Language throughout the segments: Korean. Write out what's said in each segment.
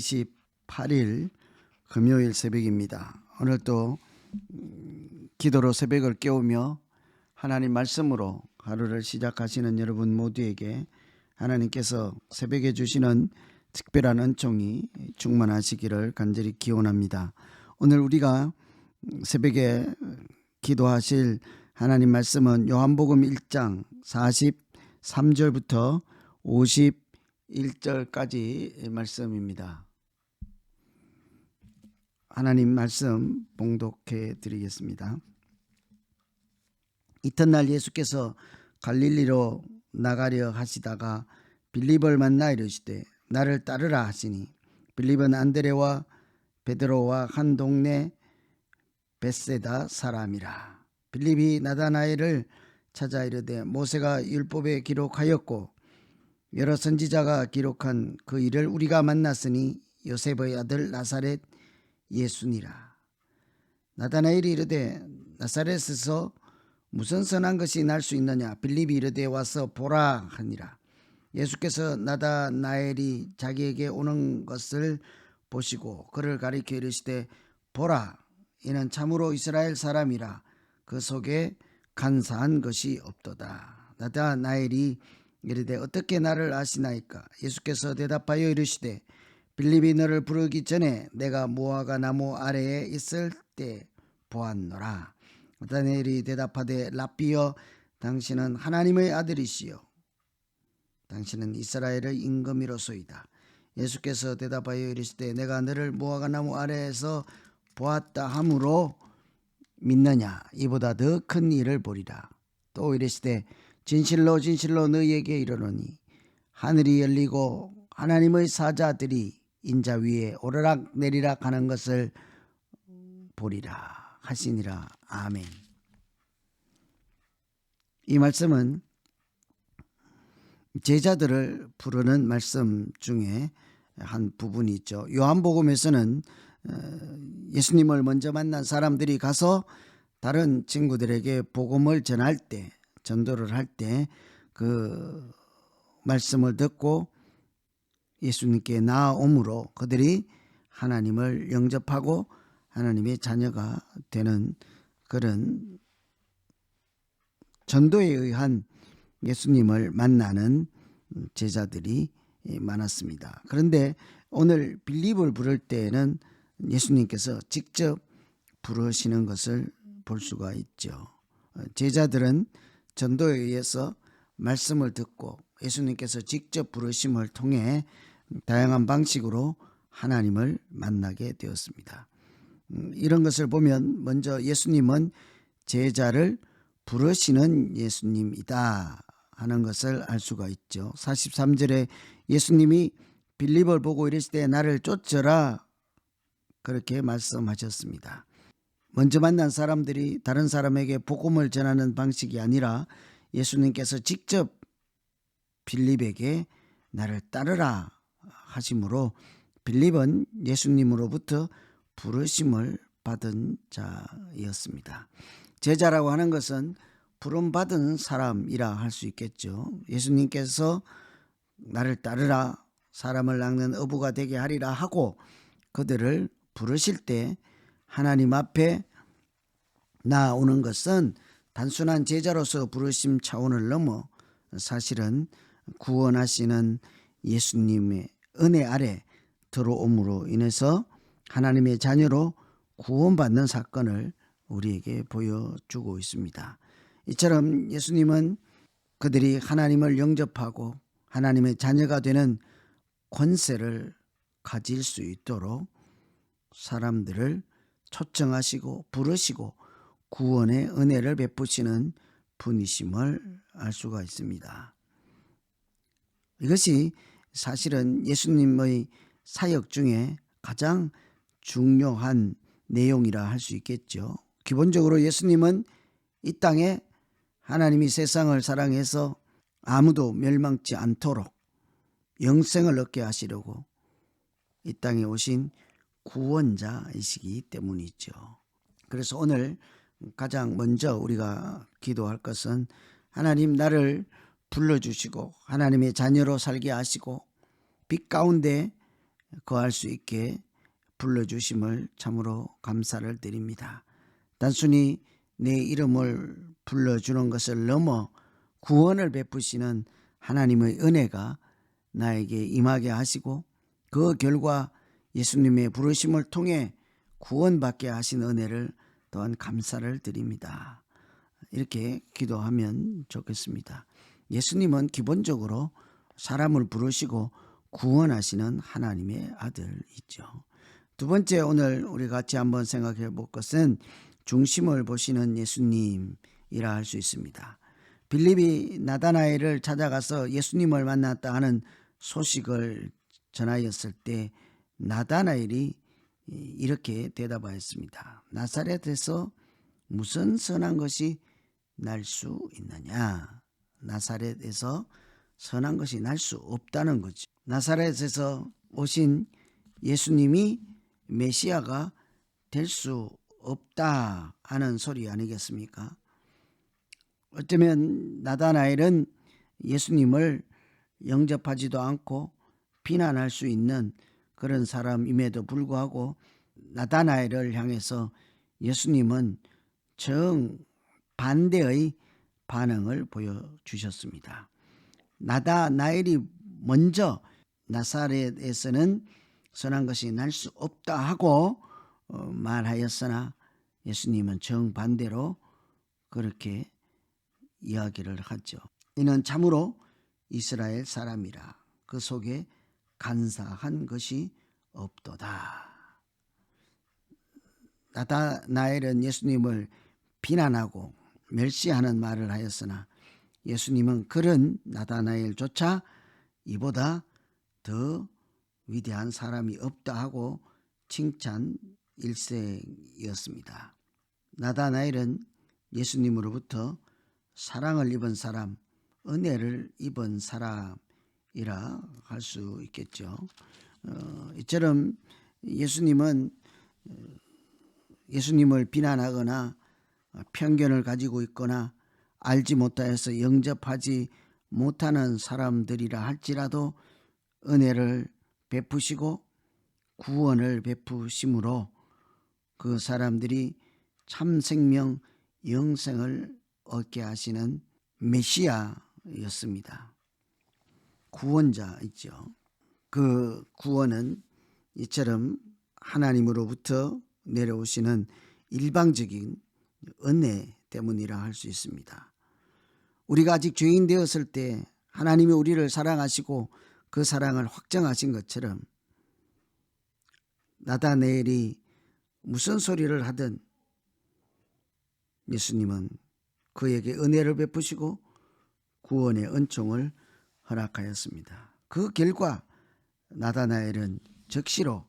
28일 금요일 새벽입니다. 오늘 또 기도로 새벽을 깨우며 하나님 말씀으로 하루를 시작하시는 여러분 모두에게 하나님께서 새벽에 주시는 특별한 은총이 충만하시기를 간절히 기원합니다. 오늘 우리가 새벽에 기도하실 하나님 말씀은 요한복음 1장 43절부터 51절까지 말씀입니다. 하나님 말씀 봉독해 드리겠습니다. 이튿날 예수께서 갈릴리로 나가려 하시다가 빌립을 만나 이르시되 나를 따르라 하시니 빌립은 안드레와 베드로와 한 동네 벳세다 사람이라. 빌립이 나다나엘을 찾아 이르되 모세가 율법에 기록하였고 여러 선지자가 기록한 그 일을 우리가 만났으니 요셉의 아들 나사렛 예수니라. 나다나엘이 이르되 나사렛에서 무슨 선한 것이 날 수 있느냐. 빌립이 이르되 와서 보라 하니라. 예수께서 나다나엘이 자기에게 오는 것을 보시고 그를 가리켜 이르시되 보라, 이는 참으로 이스라엘 사람이라. 그 속에 간사한 것이 없도다. 나다나엘이 이르되 어떻게 나를 아시나이까. 예수께서 대답하여 이르시되 빌립이 너를 부르기 전에 내가 무화과 나무 아래에 있을 때 보았노라. 나다나엘이 대답하되 랍비여, 당신은 하나님의 아들이시요 당신은 이스라엘의 임금이로소이다. 예수께서 대답하여 이르시되 내가 너를 무화과 나무 아래에서 보았다 함으로 믿느냐. 이보다 더 큰 일을 보리라. 또 이르시되 진실로 진실로 너희에게 이르노니 하늘이 열리고 하나님의 사자들이 인자 위에 오르락 내리락 하는 것을 보리라 하시니라. 아멘. 이 말씀은 제자들을 부르는 말씀 중에 한 부분이 있죠. 요한복음에서는 예수님을 먼저 만난 사람들이 가서 다른 친구들에게 복음을 전할 때, 전도를 할 때 그 말씀을 듣고 예수님께 나아옴으로 그들이 하나님을 영접하고 하나님의 자녀가 되는 그런 전도에 의한 예수님을 만나는 제자들이 많았습니다. 그런데 오늘 빌립을 부를 때에는 예수님께서 직접 부르시는 것을 볼 수가 있죠. 제자들은 전도에 의해서 말씀을 듣고 예수님께서 직접 부르심을 통해 다양한 방식으로 하나님을 만나게 되었습니다. 이런 것을 보면 먼저 예수님은 제자를 부르시는 예수님이다 하는 것을 알 수가 있죠. 43절에 예수님이 빌립을 보고 이르시되 나를 쫓으라 그렇게 말씀하셨습니다. 먼저 만난 사람들이 다른 사람에게 복음을 전하는 방식이 아니라 예수님께서 직접 빌립에게 나를 따르라 하심으로 빌립은 예수님으로부터 부르심을 받은 자였습니다. 제자라고 하는 것은 부름받은 사람이라 할 수 있겠죠. 예수님께서 나를 따르라, 사람을 낚는 어부가 되게 하리라 하고 그들을 부르실 때 하나님 앞에 나아오는 것은 단순한 제자로서 부르심 차원을 넘어 사실은 구원하시는 예수님의 은혜 아래 들어옴으로 인해서 하나님의 자녀로 구원받는 사건을 우리에게 보여주고 있습니다. 이처럼 예수님은 그들이 하나님을 영접하고 하나님의 자녀가 되는 권세를 가질 수 있도록 사람들을 초청하시고 부르시고 구원의 은혜를 베푸시는 분이심을 알 수가 있습니다. 이것이 사실은 예수님의 사역 중에 가장 중요한 내용이라 할 수 있겠죠. 기본적으로 예수님은 이 땅에 하나님이 세상을 사랑해서 아무도 멸망치 않도록 영생을 얻게 하시려고 이 땅에 오신 구원자이시기 때문이죠. 그래서 오늘 가장 먼저 우리가 기도할 것은 하나님 나를 불러주시고 하나님의 자녀로 살게 하시고 빛 가운데 거할 수 있게 불러주심을 참으로 감사를 드립니다. 단순히 내 이름을 불러주는 것을 넘어 구원을 베푸시는 하나님의 은혜가 나에게 임하게 하시고 그 결과 예수님의 부르심을 통해 구원받게 하신 은혜를 또한 감사를 드립니다. 이렇게 기도하면 좋겠습니다. 예수님은 기본적으로 사람을 부르시고 구원하시는 하나님의 아들이죠. 두 번째, 오늘 우리 같이 한번 생각해 볼 것은 중심을 보시는 예수님이라 할 수 있습니다. 빌립이 나다나엘을 찾아가서 예수님을 만났다 하는 소식을 전하였을 때 나다나엘이 이렇게 대답하였습니다. 나사렛에서 무슨 선한 것이 날 수 있느냐? 나사렛에서 선한 것이 날 수 없다는 거죠. 나사렛에서 오신 예수님이 메시아가 될 수 없다 하는 소리 아니겠습니까? 어쩌면 나다나엘은 예수님을 영접하지도 않고 비난할 수 있는 그런 사람임에도 불구하고 나다나엘을 향해서 예수님은 정반대의 반응을 보여주셨습니다. 나다나엘이 먼저 나사렛에서는 선한 것이 날 수 없다 하고 말하였으나 예수님은 정반대로 그렇게 이야기를 하죠. 이는 참으로 이스라엘 사람이라 그 속에 간사한 것이 없도다. 나다나엘은 예수님을 비난하고 멸시하는 말을 하였으나 예수님은 그런 나다나엘조차 이보다 더 위대한 사람이 없다 하고 칭찬 일색이었습니다. 나다나엘은 예수님으로부터 사랑을 입은 사람, 은혜를 입은 사람이라 할 수 있겠죠. 이처럼 예수님을 비난하거나 편견을 가지고 있거나 알지 못하여서 영접하지 못하는 사람들이라 할지라도 은혜를 베푸시고 구원을 베푸심으로 그 사람들이 참 생명 영생을 얻게 하시는 메시아였습니다. 구원자 있죠. 그 구원은 이처럼 하나님으로부터 내려오시는 일방적인 은혜 때문이라 할 수 있습니다. 우리가 아직 죄인 되었을 때 하나님이 우리를 사랑하시고 그 사랑을 확정하신 것처럼 나다나엘이 무슨 소리를 하든 예수님은 그에게 은혜를 베푸시고 구원의 은총을 허락하였습니다. 그 결과 나다나엘은 즉시로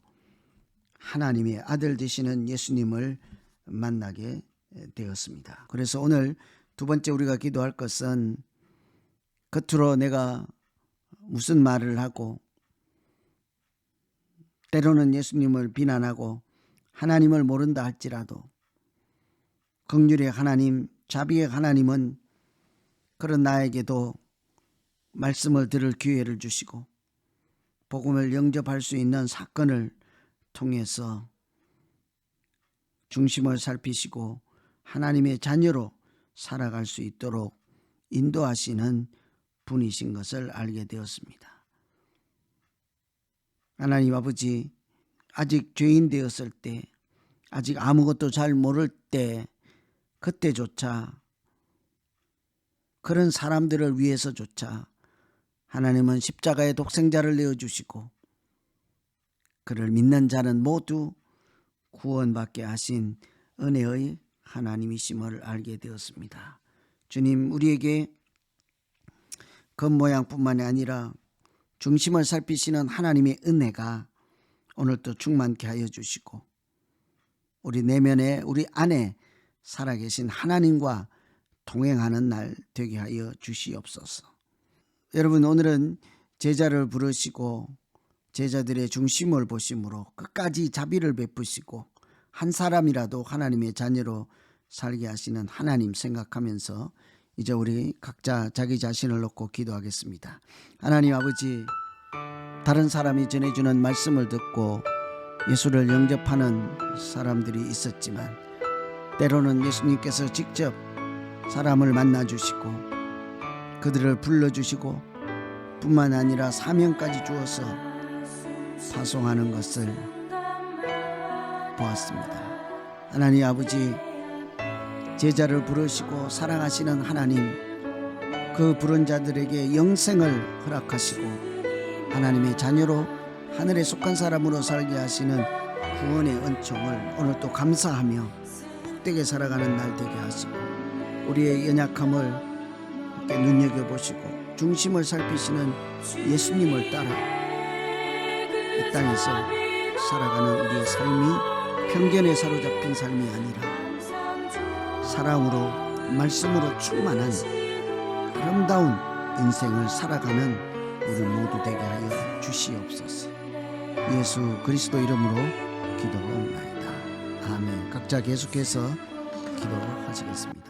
하나님의 아들 되시는 예수님을 만나게 되었습니다. 그래서 오늘 두 번째 우리가 기도할 것은 겉으로 내가 무슨 말을 하고 때로는 예수님을 비난하고 하나님을 모른다 할지라도 긍휼의 하나님, 자비의 하나님은 그런 나에게도 말씀을 들을 기회를 주시고 복음을 영접할 수 있는 사건을 통해서 중심을 살피시고 하나님의 자녀로 살아갈 수 있도록 인도하시는 분이신 것을 알게 되었습니다. 하나님 아버지, 아직 죄인 되었을 때, 아직 아무것도 잘 모를 때, 그때조차 그런 사람들을 위해서조차 하나님은 십자가의 독생자를 내어주시고 그를 믿는 자는 모두 구원받게 하신 은혜의 하나님이심을 알게 되었습니다. 주님, 우리에게 겉모양뿐만이 아니라 중심을 살피시는 하나님의 은혜가 오늘도 충만케 하여 주시고 우리 내면에 우리 안에 살아계신 하나님과 동행하는 날 되게 하여 주시옵소서. 여러분, 오늘은 제자를 부르시고 제자들의 중심을 보심으로 끝까지 자비를 베푸시고 한 사람이라도 하나님의 자녀로 살게 하시는 하나님 생각하면서 이제 우리 각자 자기 자신을 놓고 기도하겠습니다. 하나님 아버지, 다른 사람이 전해주는 말씀을 듣고 예수를 영접하는 사람들이 있었지만 때로는 예수님께서 직접 사람을 만나주시고 그들을 불러주시고 뿐만 아니라 사명까지 주어서 파송하는 것을 보았습니다. 하나님 아버지, 제자를 부르시고 사랑하시는 하나님, 그 부른 자들에게 영생을 허락하시고 하나님의 자녀로 하늘에 속한 사람으로 살게 하시는 구원의 은총을 오늘 또 감사하며 복되게 살아가는 날 되게 하시고 우리의 연약함을 함께 눈여겨보시고 중심을 살피시는 예수님을 따라 이 땅에서 살아가는 우리의 삶이 편견에 사로잡힌 삶이 아니라 사랑으로 말씀으로 충만한 아름다운 인생을 살아가는 우리 모두 되게 하여 주시옵소서. 예수 그리스도 이름으로 기도하옵나이다. 아멘. 각자 계속해서 기도하시겠습니다.